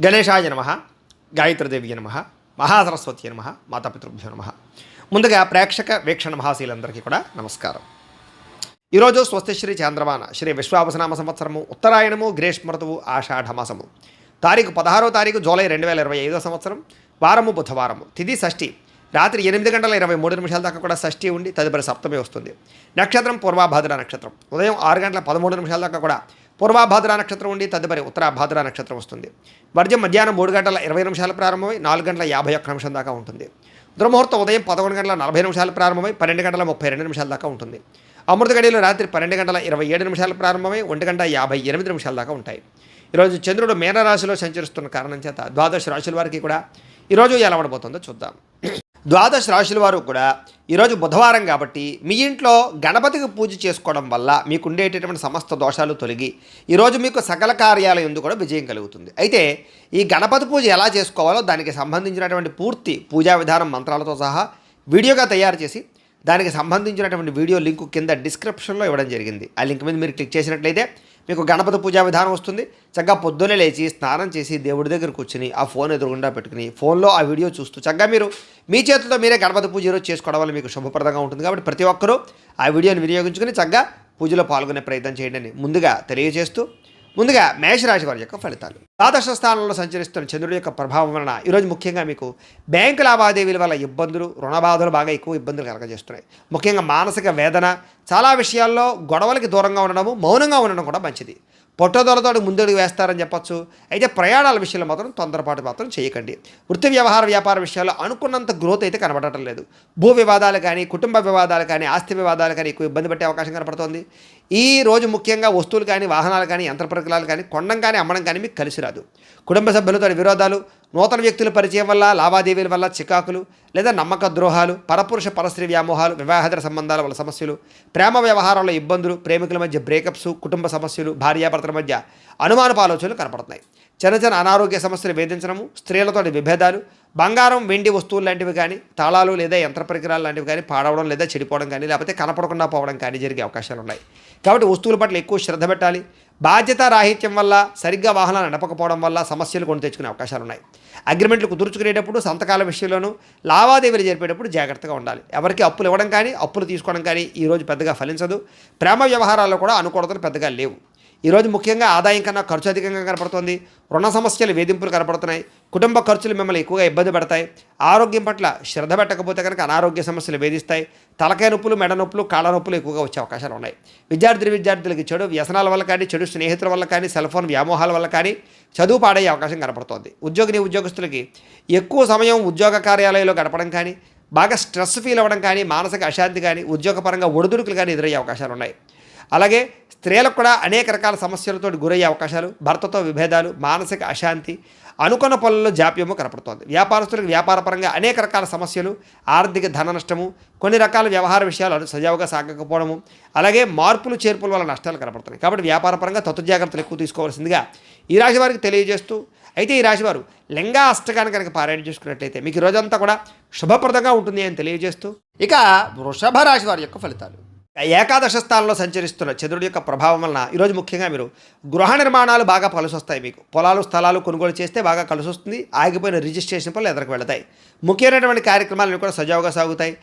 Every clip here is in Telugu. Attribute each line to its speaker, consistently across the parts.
Speaker 1: గణేశాయ నమః, గాయత్రీదేవి నమః, మహాసరస్వతి నమః, మాతాపితృభ్యో నమః. ముందుగా ప్రేక్షక వీక్షణ మహాశీలందరికీ కూడా నమస్కారం. ఈరోజు స్వస్తిశ్రీ చాంద్రమాన శ్రీ విశ్వావసనామ సంవత్సరము ఉత్తరాయణము గ్రీష్మ ఋతువు ఆషాఢమాసము తారీఖు 16వ తారీఖు జూలై 2025 సంవత్సరం వారము బుధవారము తిథి షష్ఠి రాత్రి 8 గంటల 23 నిమిషాల దాకా కూడా షష్ఠి ఉండి తదుపరి సప్తమి వస్తుంది. నక్షత్రం పూర్వభాద్ర నక్షత్రం ఉదయం 6 గంటల 13 నిమిషాల దాకా కూడా పూర్వభాద్ర నక్షత్రం ఉండి తదుపరి ఉత్తరాభాద్ర నక్షత్రం వస్తుంది. వర్జం మధ్యాహ్నం 3 గంటల 20 నిమిషాలు ప్రారంభమై 4 గంటల 51 నిమిషం దాకా ఉంటుంది. దుర్ముహూర్తం ఉదయం 11 గంటల 40 నిమిషాలు ప్రారంభమై 12 గంటల 32 నిమిషాల దాకా ఉంటుంది. అమృత గడియలు రాత్రి 12 గంటల 27 నిమిషాలు ప్రారంభమై 1 గంట 58 నిమిషాల దాకా ఉంటాయి. ఈరోజు చంద్రుడు మీనరాశిలో సంచరిస్తున్న కారణం చేత ద్వాదశ రాశుల వారికి కూడా ఈరోజు ఎలా ఉండబోతుందో చూద్దాం. ద్వాదశ రాశుల వారు కూడా ఈరోజు బుధవారం కాబట్టి మీ ఇంట్లో గణపతికి పూజ చేసుకోవడం వల్ల మీకు ఉండేటటువంటి సమస్త దోషాలు తొలగి ఈరోజు మీకు సకల కార్యాల యందు కూడా విజయం కలుగుతుంది. అయితే ఈ గణపతి పూజ ఎలా చేసుకోవాలో దానికి సంబంధించినటువంటి పూర్తి పూజా విధానం మంత్రాలతో సహా వీడియోగా తయారు చేసి దానికి సంబంధించినటువంటి వీడియో లింకు కింద డిస్క్రిప్షన్లో ఇవ్వడం జరిగింది. ఆ లింక్ మీద మీరు క్లిక్ చేసినట్లయితే మీకు గణపతి పూజా విధానం వస్తుంది. చక్కగా పొద్దున్నే లేచి స్నానం చేసి దేవుడి దగ్గర కూర్చుని ఆ ఫోన్ ఎదురుగుండా పెట్టుకుని ఫోన్లో ఆ వీడియో చూస్తూ చక్కగా మీరు మీ చేతులతో మీరే గణపతి పూజ ఈరోజు చేసుకోవడం వల్ల మీకు శుభప్రదంగా ఉంటుంది. కాబట్టి ప్రతి ఒక్కరూ ఆ వీడియోని వినియోగించుకుని చక్కగా పూజలో పాల్గొనే ప్రయత్నం చేయండి అని ముందుగా తెలియజేస్తూ ముందుగా మేషరాశి వారి యొక్క ఫలితాలు. ద్వాదశ స్థానంలో సంచరిస్తున్న చంద్రుడి యొక్క ప్రభావం వలన ఈరోజు ముఖ్యంగా మీకు బ్యాంకు లావాదేవీల వల్ల ఇబ్బందులు, రుణబాధలు బాగా ఎక్కువ ఇబ్బందులు కలగజేస్తున్నాయి. ముఖ్యంగా మానసిక వేదన, చాలా విషయాల్లో గొడవలకి దూరంగా ఉండడము, మౌనంగా ఉండడం కూడా మంచిది. పొట్టదొరతో ముందడుగు వేస్తారని చెప్పచ్చు. అయితే ప్రయాణాల విషయంలో మాత్రం తొందరపాటు మాత్రం చేయకండి. వృత్తి వ్యవహార వ్యాపార విషయాల్లో అనుకున్నంత గ్రోత్ అయితే కనబడటం లేదు. భూ వివాదాలు కానీ, కుటుంబ వివాదాలు కానీ, ఆస్తి వివాదాలు కానీ ఎక్కువ ఇబ్బంది పెట్టే అవకాశం కనపడుతోంది. ఈ రోజు ముఖ్యంగా వస్తువులు కానీ, వాహనాలు కానీ, యంత్ర పరికరాలు కానీ కొనడం కానీ అమ్మడం కానీ మీకు కలిసి రాదు. కుటుంబ సభ్యులతో విరోధాలు, నూతన వ్యక్తుల పరిచయం వల్ల, లావాదేవీల వల్ల చికాకులు లేదా నమ్మక ద్రోహాలు, పరపురుష పరస్త్రీ వ్యామోహాలు, వివాహేతర సంబంధాల వల్ల సమస్యలు, ప్రేమ వ్యవహారాల్లో ఇబ్బందులు, ప్రేమికుల మధ్య బ్రేకప్స్, కుటుంబ సమస్యలు, భార్యాభర్తల మధ్య అనుమానపు ఆలోచనలు కనపడుతున్నాయి. చిన్న అనారోగ్య సమస్యలు వేధించడము, స్త్రీలతో విభేదాలు, బంగారం వెండి వస్తువులు లాంటివి కానీ, తాళాలు లేదా యంత్ర పరికరాలు లాంటివి కానీ పాడవడం లేదా చెడిపోవడం కానీ, లేకపోతే కనపడకుండా పోవడం కానీ జరిగే అవకాశాలు ఉన్నాయి. కాబట్టి వస్తువుల పట్ల ఎక్కువ శ్రద్ధ పెట్టాలి. బాధ్యత రాహిత్యం వల్ల, సరిగ్గా వాహనాలు నడపకపోవడం వల్ల సమస్యలు కొని తెచ్చుకునే అవకాశాలు ఉన్నాయి. అగ్రిమెంట్లు కుదుర్చుకునేటప్పుడు, సంతకాల విషయంలోనూ, లావాదేవీలు జరిపేటప్పుడు జాగ్రత్తగా ఉండాలి. ఎవరికి అప్పులు ఇవ్వడం కానీ, అప్పులు తీసుకోవడం కానీ ఈరోజు పెద్దగా ఫలించదు. ప్రేమ వ్యవహారాల్లో కూడా అనుకూలతలు పెద్దగా లేవు. ఈరోజు ముఖ్యంగా ఆదాయం కన్నా ఖర్చు అధికంగా కనపడుతుంది. రుణ సమస్యలు, వేధింపులు కనపడుతున్నాయి. కుటుంబ ఖర్చులు మిమ్మల్ని ఎక్కువగా ఇబ్బంది పెడతాయి. ఆరోగ్యం పట్ల శ్రద్ధ పెట్టకపోతే కనుక అనారోగ్య సమస్యలు వేధిస్తాయి. తలకాయ నొప్పులు, మెడ నొప్పులు, కాళ్ళ నొప్పులు ఎక్కువగా వచ్చే అవకాశాలు ఉన్నాయి. విద్యార్థులకి చెడు వ్యసనాల వల్ల కానీ, చెడు స్నేహితుల వల్ల కానీ, సెల్ ఫోన్ వ్యామోహాల వల్ల కానీ చదువు పాడయ్యే అవకాశం కనపడుతోంది. ఉద్యోగస్తులకి ఎక్కువ సమయం ఉద్యోగ కార్యాలయంలో గడపడం కానీ, బాగా స్ట్రెస్ ఫీల్ అవ్వడం కానీ, మానసిక అశాంతి కానీ, ఉద్యోగపరంగా ఒడిదుడుకులు కానీ ఎదురయ్యే అవకాశాలు ఉన్నాయి. అలాగే స్త్రీలకు కూడా అనేక రకాల సమస్యలతో గురయ్యే అవకాశాలు, భర్తతో విభేదాలు, మానసిక అశాంతి, అనుకున్న పనుల్లో జాప్యము కనపడుతోంది. వ్యాపారస్తులకు వ్యాపారపరంగా అనేక రకాల సమస్యలు, ఆర్థిక ధన నష్టము, కొన్ని రకాల వ్యవహార విషయాలు సజావుగా సాగకపోవడము, అలాగే మార్పులు చేర్పుల వల్ల నష్టాలు కనపడుతున్నాయి. కాబట్టి వ్యాపారపరంగా జాగ్రత్తలు ఎక్కువ తీసుకోవాల్సిందిగా ఈ రాశి వారికి తెలియజేస్తూ, అయితే ఈ రాశివారు లింగా అష్టకాన్ని కనుక పారాయణ చేసుకున్నట్లయితే మీకు రోజంతా కూడా శుభప్రదంగా ఉంటుంది అని తెలియజేస్తూ, ఇక వృషభ రాశి వారి యొక్క ఫలితాలు. ఏకాదశ స్థానంలో సంచరిస్తున్న చంద్రుడి యొక్క ప్రభావం వలన ఈరోజు ముఖ్యంగా మీరు గృహ నిర్మాణాలు బాగా కలిసి వస్తాయి. మీకు పొలాలు, స్థలాలు కొనుగోలు చేస్తే బాగా కలిసి వస్తుంది. ఆగిపోయిన రిజిస్ట్రేషన్ పనులు ఎదురుకు వెళతాయి. ముఖ్యమైనటువంటి కార్యక్రమాలను కూడా సజావుగా సాగుతాయి.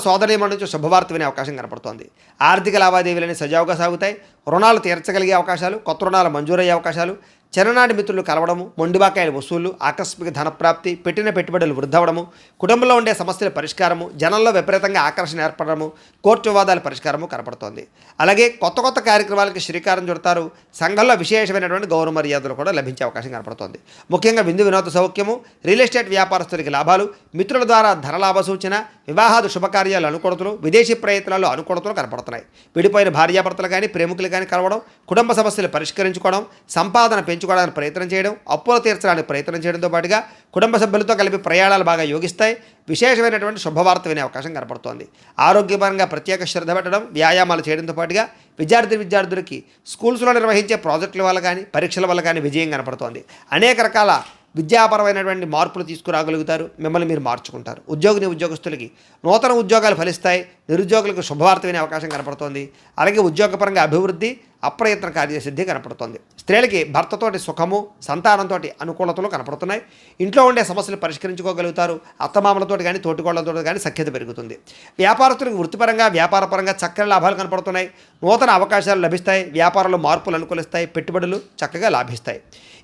Speaker 1: సోదరీమణుల నుంచి శుభవార్త వినే అవకాశం కనపడుతోంది. ఆర్థిక లావాదేవీలని సజావుగా సాగుతాయి. రుణాలు తీర్చగలిగే అవకాశాలు, కొత్త రుణాలు మంజూరయ్యే అవకాశాలు, చిన్ననాటి మిత్రులు కలవడము, మొండిబాకాయల వసూళ్లు, ఆకస్మిక ధనప్రాప్తి, పెట్టిన పెట్టుబడులు వృద్ధవడము, కుటుంబంలో ఉండే సమస్యల పరిష్కారము, జనంలో విపరీతంగా ఆకర్షణ ఏర్పడము, కోర్టు వివాదాల పరిష్కారము కనపడుతోంది. అలాగే కొత్త కార్యక్రమాలకి శ్రీకారం చుడతారు. సంఘంలో విశేషమైనటువంటి గౌరవ మర్యాదలు కూడా లభించే అవకాశం కనపడుతోంది. ముఖ్యంగా విందు వినోద సౌఖ్యము, రియల్ ఎస్టేట్ వ్యాపారస్తులకి లాభాలు, మిత్రుల ద్వారా ధనలాభ సూచన, వివాహాది శుభకార్యాలు అనుకూలతలు, విదేశీ ప్రయత్నాలు అనుకూలతలు కనపడుతున్నాయి. విడిపోయిన భార్యాభర్తలు కానీ, ప్రేమికులు కానీ కలవడం, కుటుంబ సమస్యలు పరిష్కరించుకోవడం, సంపాదన పెంచుకోవడానికి ప్రయత్నం చేయడం, అప్పులు తీర్చడానికి ప్రయత్నం చేయడంతో పాటుగా కుటుంబ సభ్యులతో కలిపి ప్రయాణాలు బాగా యోగిస్తాయి. విశేషమైనటువంటి శుభవార్త వినే అవకాశం కనపడుతోంది. ఆరోగ్యపరంగా ప్రత్యేక శ్రద్ధ పెట్టడం, వ్యాయామాలు చేయడంతో పాటుగా విద్యార్థులకి స్కూల్స్లో నిర్వహించే ప్రాజెక్టుల వల్ల కానీ, పరీక్షల వల్ల కానీ విజయం కనపడుతోంది. అనేక రకాల విద్యాపరమైనటువంటి మార్పులు తీసుకురాగలుగుతారు, మిమ్మల్ని మీరు మార్చుకుంటారు. ఉద్యోగస్తులకి నూతన ఉద్యోగాలు ఫలిస్తాయి, నిరుద్యోగులకు శుభవార్త వినే అవకాశం కనపడుతోంది. అలాగే ఉద్యోగపరంగా అభివృద్ధి, అప్రయత్న కార్యసిద్ధి కనపడుతోంది. స్త్రీలకి భర్తతోటి సుఖము, సంతానంతో అనుకూలతలు కనపడుతున్నాయి. ఇంట్లో ఉండే సమస్యలు పరిష్కరించుకోగలుగుతారు. అత్తమామలతో కానీ తోటికోళ్లతో కానీ సఖ్యత పెరుగుతుంది. వ్యాపారస్తులకు వృత్తిపరంగా వ్యాపారపరంగా చక్కని లాభాలు కనపడుతున్నాయి. నూతన అవకాశాలు లభిస్తాయి. వ్యాపారంలో మార్పులు అనుకూలిస్తాయి. పెట్టుబడులు చక్కగా లాభిస్తాయి.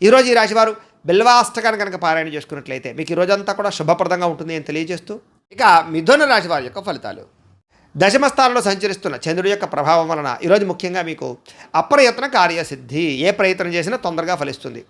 Speaker 1: ఈరోజు ఈ రాశివారు బిల్వాష్టకాన్ని కనుక పారాయణ చేసుకున్నట్లయితే మీకు ఈ రోజంతా కూడా శుభప్రదంగా ఉంటుంది అని తెలియజేస్తూ, ఇక మిథున రాశి వారి యొక్క ఫలితాలు. దశమ స్థానంలో సంచరిస్తున్న చంద్రుడి యొక్క ప్రభావం వలన ఈరోజు ముఖ్యంగా మీకు అప్రయత్న కార్యసిద్ధి. ఏ ప్రయత్నం చేసినా తొందరగా ఫలిస్తుంది.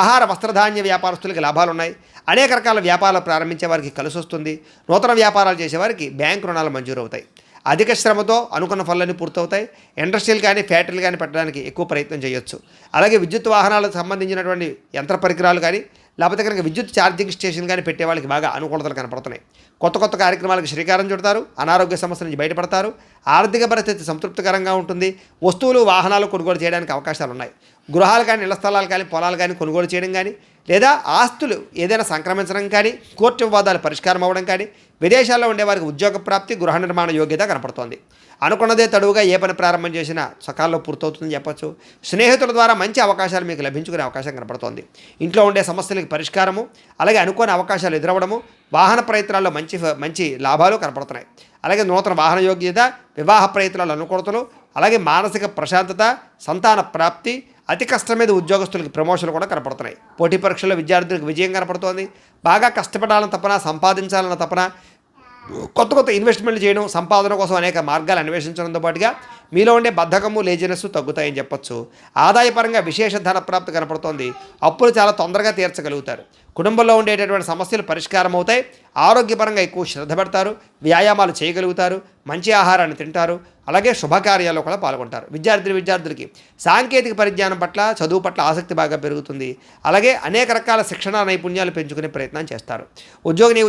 Speaker 1: ఆహార వస్త్రధాన్య వ్యాపారస్తులకి లాభాలు ఉన్నాయి. అనేక రకాల వ్యాపారాలు ప్రారంభించే వారికి కలిసి వస్తుంది. నూతన వ్యాపారాలు చేసేవారికి బ్యాంకు రుణాలు మంజూరు అవుతాయి. అధిక శ్రమతో అనుకున్న పనులన్నీ పూర్తవుతాయి. ఇండస్ట్రీలు కానీ ఫ్యాక్టరీలు కానీ పెట్టడానికి ఎక్కువ ప్రయత్నం చేయొచ్చు. అలాగే విద్యుత్ వాహనాలకు సంబంధించినటువంటి యంత్ర పరికరాలు కానీ లేకపోతే కనుక విద్యుత్ ఛార్జింగ్ స్టేషన్ కానీ పెట్టే వాళ్ళకి బాగా అనుకూలతలు కనపడుతున్నాయి. కొత్త కార్యక్రమాలకు శ్రీకారం చుడతారు. అనారోగ్య సమస్యల నుంచి బయటపడతారు. ఆర్థిక పరిస్థితి సంతృప్తికరంగా ఉంటుంది. వస్తువులు వాహనాలు కొనుగోలు చేయడానికి అవకాశాలు ఉన్నాయి. గృహాలు కానీ ఇళ్ల స్థలాలు కానీ పొలాలు కానీ కొనుగోలు చేయడం కానీ లేదా ఆస్తులు ఏదైనా సంక్రమించడం కానీ కోర్టు వివాదాలు పరిష్కారం అవ్వడం కానీ విదేశాల్లో ఉండేవారికి ఉద్యోగ ప్రాప్తి, గృహ నిర్మాణ యోగ్యత కనపడుతోంది. అనుకున్నదే తడువుగా ఏ పని ప్రారంభం చేసినా సకాలంలో పూర్తవుతుందని చెప్పొచ్చు. స్నేహితుల ద్వారా మంచి అవకాశాలు మీకు లభించుకునే అవకాశం కనపడుతోంది. ఇంట్లో ఉండే సమస్యలకు పరిష్కారము, అలాగే అనుకోని అవకాశాలు ఎదురవ్వడము, వాహన ప్రయత్నాల్లో మంచి లాభాలు కనపడుతున్నాయి. అలాగే నూతన వాహన యోగ్యత, వివాహ ప్రయత్నాలు అనుకూలతలు, అలాగే మానసిక ప్రశాంతత, సంతాన ప్రాప్తి, అతి కష్టం మీద ఉద్యోగస్తులకు ప్రమోషన్లు కూడా కనపడుతున్నాయి. పోటీ పరీక్షల్లో విద్యార్థులకు విజయం కనపడుతోంది. బాగా కష్టపడాలన్న తపన, సంపాదించాలన్న తపన, కొత్త ఇన్వెస్ట్మెంట్లు చేయడం, సంపాదన కోసం అనేక మార్గాలు అన్వేషించడంతో పాటుగా మీలో ఉండే బద్ధకము, లేజినెస్ తగ్గుతాయని చెప్పొచ్చు. ఆదాయపరంగా విశేష ధన ప్రాప్తి కనపడుతోంది. అప్పులు చాలా తొందరగా తీర్చగలుగుతారు. కుటుంబంలో ఉండేటటువంటి సమస్యలు పరిష్కారం అవుతాయి. ఆరోగ్యపరంగా ఎక్కువ శ్రద్ధ పెడతారు. వ్యాయామాలు చేయగలుగుతారు. మంచి ఆహారాన్ని తింటారు. అలాగే శుభకార్యాల్లో కూడా పాల్గొంటారు. విద్యార్థులకి సాంకేతిక పరిజ్ఞానం పట్ల, చదువు పట్ల ఆసక్తి బాగా పెరుగుతుంది. అలాగే అనేక రకాల శిక్షణా నైపుణ్యాలు పెంచుకునే ప్రయత్నం చేస్తారు.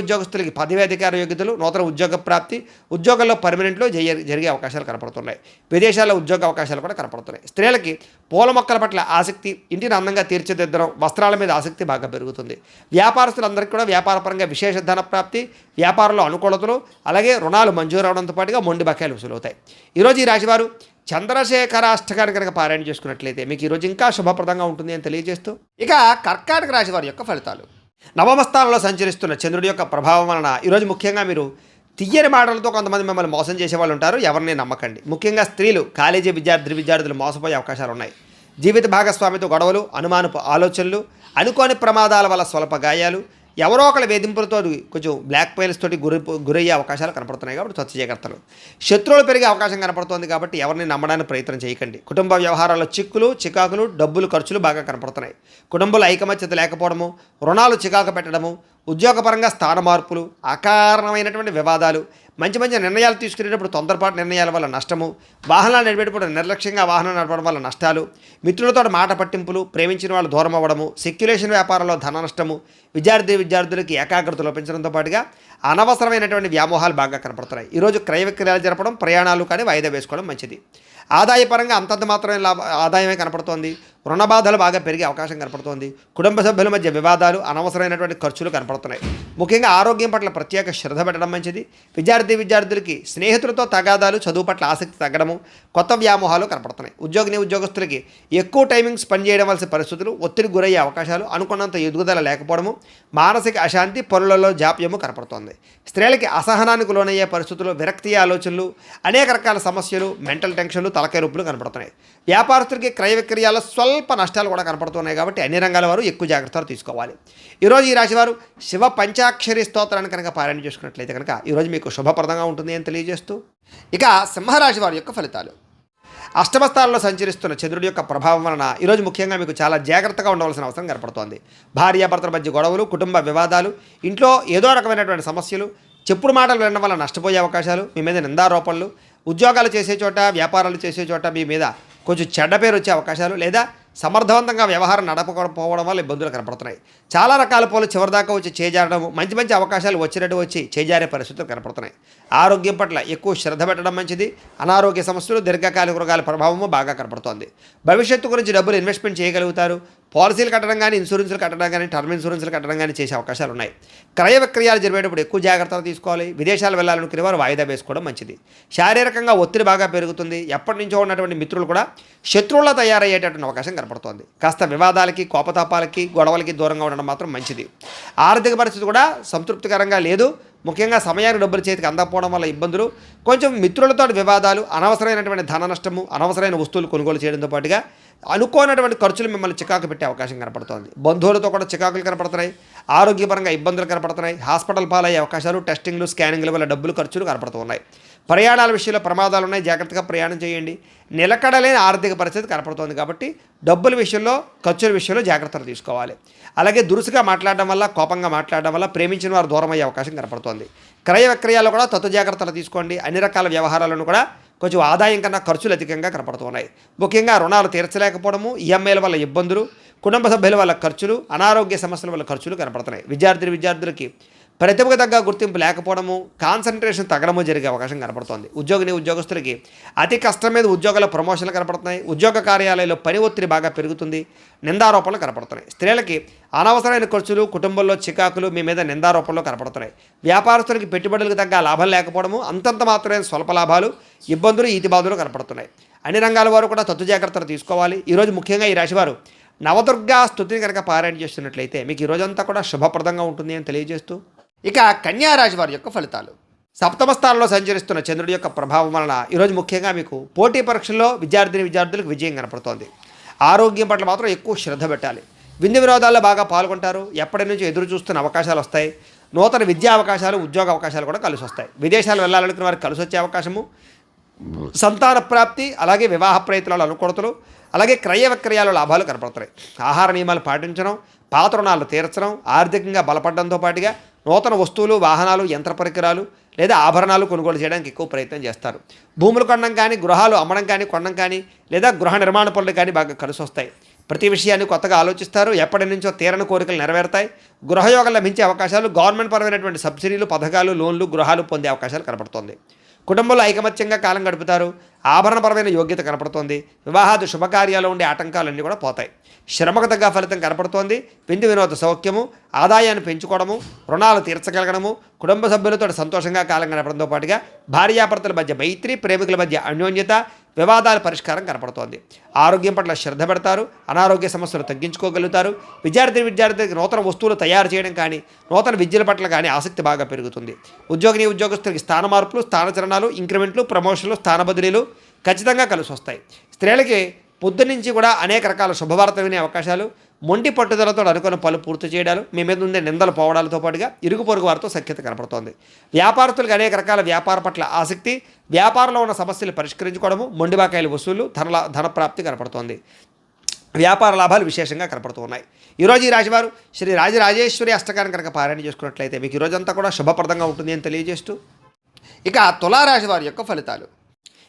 Speaker 1: ఉద్యోగస్తులకి పదవి అధికార యోగ్యతలు, నూతన ఉద్యోగ ప్రాప్తి, ఉద్యోగంలో పర్మనెంట్లో జరిగే అవకాశాలు కనపడుతున్నాయి. విదేశాల్లో ఉద్యోగ అవకాశాలు కూడా కనపడుతున్నాయి. స్త్రీలకి పూల మొక్కల పట్ల ఆసక్తి, ఇంటిని అందంగా తీర్చిదిద్దడం, వస్త్రాల మీద ఆసక్తి బాగా పెరుగుతుంది. వ్యాపారస్తులందరికీ కూడా వ్యాపారపరంగా విశేష ధన ప్రాప్తి, వ్యాపారంలో అనుకూలతలు, అలాగే రుణాలు మంజూరు అవడంతో పాటుగా మొండి బకాయిలు వసూలవుతాయి. ఈరోజు ఈ రాశివారు చంద్రశేఖరాష్టకాన్ని కనుక పారాయణ చేసుకున్నట్లయితే మీకు ఈరోజు ఇంకా శుభప్రదంగా ఉంటుంది అని తెలియజేస్తూ, ఇక కర్కాటక రాశి వారి యొక్క ఫలితాలు. నవమ స్థానంలో సంచరిస్తున్న చంద్రుడి యొక్క ప్రభావం వలన ఈరోజు ముఖ్యంగా మీరు తియ్యని మాటలతో కొంతమంది మిమ్మల్ని మోసం చేసే వాళ్ళు ఉంటారు. ఎవరిని నమ్మకండి. ముఖ్యంగా స్త్రీలు, కాలేజీ విద్యార్థులు మోసపోయే అవకాశాలు ఉన్నాయి. జీవిత భాగస్వామితో గొడవలు, అనుమానపు ఆలోచనలు, అనుకోని ప్రమాదాల వల్ల స్వల్ప గాయాలు, ఎవరో ఒకళ్ళ వేధింపులతో కొంచెం బ్లాక్ మెయిల్స్ తోటి గురయ్యే అవకాశాలు కనపడుతున్నాయి. కాబట్టి స్వచ్ఛ జాగ్రత్తలు. శత్రువులు పెరిగే అవకాశం కనపడుతోంది. కాబట్టి ఎవరిని నమ్మడానికి ప్రయత్నం చేయకండి. కుటుంబ వ్యవహారాల్లో చికాకులు, డబ్బులు ఖర్చులు బాగా కనపడుతున్నాయి. కుటుంబంలో ఐకమత్యత లేకపోవడము, రుణాలు చికాకు పెట్టడము, ఉద్యోగపరంగా స్థాన మార్పులు, అకారణమైనటువంటి వివాదాలు, మంచి నిర్ణయాలు తీసుకునేటప్పుడు తొందరపాటు నిర్ణయాల వల్ల నష్టము, వాహనాలు నడిపేటప్పుడు నిర్లక్ష్యంగా వాహనం నడపడం వల్ల నష్టాలు, మిత్రులతో మాట పట్టింపులు, ప్రేమించిన వాళ్ళు దూరం అవ్వడము, సెక్యులేషన్ వ్యాపారంలో ధన నష్టము, విద్యార్థులకి ఏకాగ్రత లోపించడంతో పాటుగా అనవసరమైనటువంటి వ్యామోహాలు బాగా కనపడుతున్నాయి. ఈరోజు క్రయ విక్రయాలు జరపడం, ప్రయాణాలు కానీ వాయిదా వేసుకోవడం మంచిది. ఆదాయపరంగా అంతంత మాత్రమే ఆదాయమే కనపడుతోంది. రుణ బాధలు బాగా పెరిగే అవకాశం కనపడుతోంది. కుటుంబ సభ్యుల మధ్య వివాదాలు, అనవసరమైనటువంటి ఖర్చులు కనపడుతున్నాయి. ముఖ్యంగా ఆరోగ్యం పట్ల ప్రత్యేక శ్రద్ధ పెట్టడం మంచిది. విద్యార్థులకి స్నేహితులతో తగాదాలు, చదువు పట్ల ఆసక్తి తగ్గడము, కొత్త వ్యామోహాలు కనపడుతున్నాయి. ఉద్యోగస్తులకి ఎక్కువ టైమింగ్స్ పనిచేయడం వలసిన పరిస్థితులు, ఒత్తిడి గురయ్యే అవకాశాలు, అనుకున్నంత ఎదుగుదల లేకపోవడము, మానసిక అశాంతి, పనులలో జాప్యము కనపడుతోంది. స్త్రీలకి అసహనానికి లోనయ్యే పరిస్థితులు, విరక్తి ఆలోచనలు, అనేక రకాల సమస్యలు, మెంటల్ టెన్షన్లు, తలకాయ రూపులు కనపడుతున్నాయి. వ్యాపారస్తులకి క్రయ విక్రయాల్లో స్వల్ప నష్టాలు కూడా కనపడుతున్నాయి. కాబట్టి అన్ని రంగాల వారు ఎక్కువ జాగ్రత్తలు తీసుకోవాలి. ఈరోజు ఈ రాశివారు శివ పంచాక్షరి స్తోత్రాన్ని కనుక పారాయణ చేసుకున్నట్లయితే కనుక ఈరోజు మీకు శుభప్రదంగా ఉంటుంది అని తెలియజేస్తూ, ఇక సింహరాశి వారి యొక్క ఫలితాలు. అష్టమ స్థానంలో సంచరిస్తున్న చంద్రుడి యొక్క ప్రభావం వలన ఈరోజు ముఖ్యంగా మీకు చాలా జాగ్రత్తగా ఉండవలసిన అవసరం కనపడుతోంది. భార్యాభర్తల మధ్య గొడవలు, కుటుంబ వివాదాలు, ఇంట్లో ఏదో రకమైనటువంటి సమస్యలు, చెప్పుడు మాటలు వినడం వల్ల నష్టపోయే అవకాశాలు, మీ మీద నిందారోపణలు, ఉద్యోగాలు చేసే చోట, వ్యాపారాలు చేసే చోట మీ మీద కొంచెం చెడ్డ పేరు వచ్చే అవకాశాలు, లేదా సమర్థవంతంగా వ్యవహారం నడపకపోవడం వల్ల ఇబ్బందులు కనపడుతున్నాయి. చాలా రకాల పనులు చివరిదాకా వచ్చి చేజారడం, మంచి అవకాశాలు వచ్చినట్టు వచ్చి చేజారే పరిస్థితులు కనపడుతున్నాయి. ఆరోగ్యం పట్ల ఎక్కువ శ్రద్ధ పెట్టడం మంచిది. అనారోగ్య సమస్యలు, దీర్ఘకాలిక రోగాల ప్రభావము బాగా కనపడుతోంది. భవిష్యత్తు గురించి డబ్బులు ఇన్వెస్ట్మెంట్ చేయగలుగుతారు. పాలసీలు కట్టడం కానీ, ఇన్సూరెన్స్లు కట్టడం కానీ, టర్మ్ ఇన్సూరెన్స్లు కట్టడం కానీ చేసే అవకాశాలు ఉన్నాయి. క్రయ విక్రయాలు జరిగేటప్పుడు ఎక్కువ జాగ్రత్తలు తీసుకోవాలి. విదేశాలు వెళ్ళాలనుకునే వారు వాయిదా వేసుకోవడం మంచిది. శారీరకంగా ఒత్తిడి బాగా పెరుగుతుంది. ఎప్పటి నుంచో ఉన్నటువంటి మిత్రులు కూడా శత్రువులా తయారయ్యేటటువంటి అవకాశం కనపడుతోంది. కాస్త వివాదాలకి, కోపతాపాలకి, గొడవలకి దూరంగా ఉండడం మాత్రం మంచిది. ఆర్థిక పరిస్థితి కూడా సంతృప్తికరంగా లేదు. ముఖ్యంగా సమయానికి డబ్బులు చేతికి అందకపోవడం వల్ల ఇబ్బందులు, కొంచెం మిత్రులతో వివాదాలు, అనవసరమైనటువంటి ధన నష్టము, అనవసరమైన వస్తువులు కొనుగోలు చేయడంతో పాటుగా అనుకోనటువంటి ఖర్చులు మిమ్మల్ని చికాకు పెట్టే అవకాశం కనపడుతోంది. బంధువులతో కూడా చికాకులు కనపడుతున్నాయి. ఆరోగ్యపరంగా ఇబ్బందులు కనపడుతున్నాయి. హాస్పిటల్ పాలయ్యే అవకాశాలు, టెస్టింగ్లు, స్కానింగ్ల వల్ల డబ్బులు ఖర్చులు కనపడుతున్నాయి. ప్రయాణాల విషయంలో ప్రమాదాలు ఉన్నాయి. జాగ్రత్తగా ప్రయాణం చేయండి. నిలకడలేని ఆర్థిక పరిస్థితి కనపడుతోంది కాబట్టి డబ్బుల విషయంలో, ఖర్చుల విషయంలో జాగ్రత్తలు తీసుకోవాలి. అలాగే దురుసుగా మాట్లాడడం వల్ల, కోపంగా మాట్లాడడం వల్ల ప్రేమించిన వారు దూరం అయ్యే అవకాశం కనపడుతోంది. క్రయ విక్రయాల్లో కూడా తత్వ జాగ్రత్తలు తీసుకోండి. అన్ని రకాల వ్యవహారాలను కూడా కొంచెం ఆదాయం కన్నా ఖర్చులు అధికంగా కనపడుతున్నాయి. ముఖ్యంగా రుణాలు తీర్చలేకపోవడము, ఈఎంఐల వల్ల ఇబ్బందులు, కుటుంబ సభ్యుల వల్ల ఖర్చులు, అనారోగ్య సమస్యల వల్ల ఖర్చులు కనపడుతున్నాయి. విద్యార్థులకి ప్రతిభకు తగ్గ గుర్తింపు లేకపోవడము, కాన్సన్ట్రేషన్ తగ్గడము జరిగే అవకాశం కనపడుతోంది. ఉద్యోగస్తులకి అతి కష్టం మీద ఉద్యోగాల ప్రమోషన్లు కనపడుతున్నాయి. ఉద్యోగ కార్యాలయంలో పని ఒత్తిడి బాగా పెరుగుతుంది. నిందారోపణలు కనపడుతున్నాయి. స్త్రీలకి అనవసరమైన ఖర్చులు, కుటుంబంలో చికాకులు మీ మీద నిందారోపణలు కనపడుతున్నాయి. వ్యాపారస్తులకి పెట్టుబడులకు తగ్గ లాభం లేకపోవడము, అంతంత మాత్రమే స్వల్ప లాభాలు, ఇబ్బందులు, ఈతిబాధలు కనపడుతున్నాయి. అన్ని రంగాల వారు కూడా తత్తు జాగ్రత్తలు తీసుకోవాలి. ఈరోజు ముఖ్యంగా ఈ రాశివారు నవదుర్గా స్తుతిని కనుక పారాయణ చేస్తున్నట్లయితే మీకు ఈ రోజంతా కూడా శుభప్రదంగా ఉంటుంది అని తెలియజేస్తూ, ఇక కన్యా రాశి వారి యొక్క ఫలితాలు. సప్తమ స్థానంలో సంచరిస్తున్న చంద్రుడి యొక్క ప్రభావం వలన ఈరోజు ముఖ్యంగా మీకు పోటీ పరీక్షల్లో విద్యార్థులకు విజయం కనపడుతోంది. ఆరోగ్యం పట్ల మాత్రం ఎక్కువ శ్రద్ధ పెట్టాలి. విందు వినోదాల్లో బాగా పాల్గొంటారు. ఎప్పటి నుంచి ఎదురు చూస్తున్న అవకాశాలు వస్తాయి. నూతన విద్యా అవకాశాలు, ఉద్యోగ అవకాశాలు కూడా కలిసి వస్తాయి. విదేశాలు వెళ్ళాలనుకున్న వారికి కలిసి వచ్చే అవకాశము, సంతాన ప్రాప్తి, అలాగే వివాహ ప్రయత్నాలు, అనుకూలతలు, అలాగే క్రయ విక్రయాల లాభాలు కనపడుతున్నాయి. ఆహార నియమాలు పాటించడం, పాత రుణాలు తీర్చడం, ఆర్థికంగా బలపడడంతో పాటుగా నూతన వస్తువులు, వాహనాలు, యంత్ర పరికరాలు లేదా ఆభరణాలు కొనుగోలు చేయడానికి ఎక్కువ ప్రయత్నం చేస్తారు. భూములు కొనడం కానీ, గృహాలు అమ్మడం కానీ, కొనడం కానీ, లేదా గృహ నిర్మాణ పనులు కానీ బాగా కలిసి వస్తాయి. ప్రతి విషయాన్ని కొత్తగా ఆలోచిస్తారు. ఎప్పటి నుంచో తీరని కోరికలు నెరవేరుతాయి. గృహయోగం లభించే అవకాశాలు, గవర్నమెంట్ పరమైనటువంటి సబ్సిడీలు, పథకాలు, లోన్లు, గృహాలు పొందే అవకాశాలు కనపడుతుంది. కుటుంబంలో ఐకమత్యంగా కాలం గడుపుతారు. ఆభరణపరమైన యోగ్యత కనపడుతోంది. వివాహాది శుభకార్యాలు ఉండే ఆటంకాలన్నీ కూడా పోతాయి. శ్రమకు తగ్గ ఫలితం కనపడుతోంది. విందు వినోద సౌఖ్యము, ఆదాయాన్ని పెంచుకోవడము, రుణాలు తీర్చగలగడము, కుటుంబ సభ్యులతో సంతోషంగా కాలం గడపడంతో పాటుగా భార్యాభర్తల మధ్య మైత్రి, ప్రేమికుల మధ్య అన్యోన్యత, వివాదాల పరిష్కారం కనపడుతోంది. ఆరోగ్యం పట్ల శ్రద్ధ పెడతారు. అనారోగ్య సమస్యలు తగ్గించుకోగలుగుతారు. విద్యార్థులకు నూతన వస్తువులు తయారు చేయడం కానీ, నూతన విద్యల పట్ల కానీ ఆసక్తి బాగా పెరుగుతుంది. ఉద్యోగస్తులకి స్థాన మార్పులు, స్థానచలనాలు, ఇంక్రిమెంట్లు, ప్రమోషన్లు, స్థాన బదిలీలు ఖచ్చితంగా కలిసి వస్తాయి. స్త్రీలకి పొద్దునుంచి కూడా అనేక రకాల శుభవార్త వినే అవకాశాలు, మొండి పట్టుదలతో అనుకున్న పనులు పూర్తి చేయడాలు, మీ మీద ఉండే నిందలు పోవడాలతో పాటుగా ఇరుగు పొరుగు వారితో సఖ్యత కనపడుతోంది. వ్యాపారస్తులకు అనేక రకాల వ్యాపార పట్ల ఆసక్తి, వ్యాపారంలో ఉన్న సమస్యలు పరిష్కరించుకోవడము, మొండిబాకాయల వసూలు, ధనప్రాప్తి కనపడుతోంది. వ్యాపార లాభాలు విశేషంగా కనపడుతూ ఉన్నాయి. ఈరోజు ఈ రాశివారు శ్రీ రాజరాజేశ్వరి అష్టకాన్ని కనుక పారాయణ చేసుకున్నట్లయితే మీకు ఈరోజంతా కూడా శుభప్రదంగా ఉంటుంది అని తెలియజేస్తూ, ఇక తులారాశి వారి యొక్క ఫలితాలు.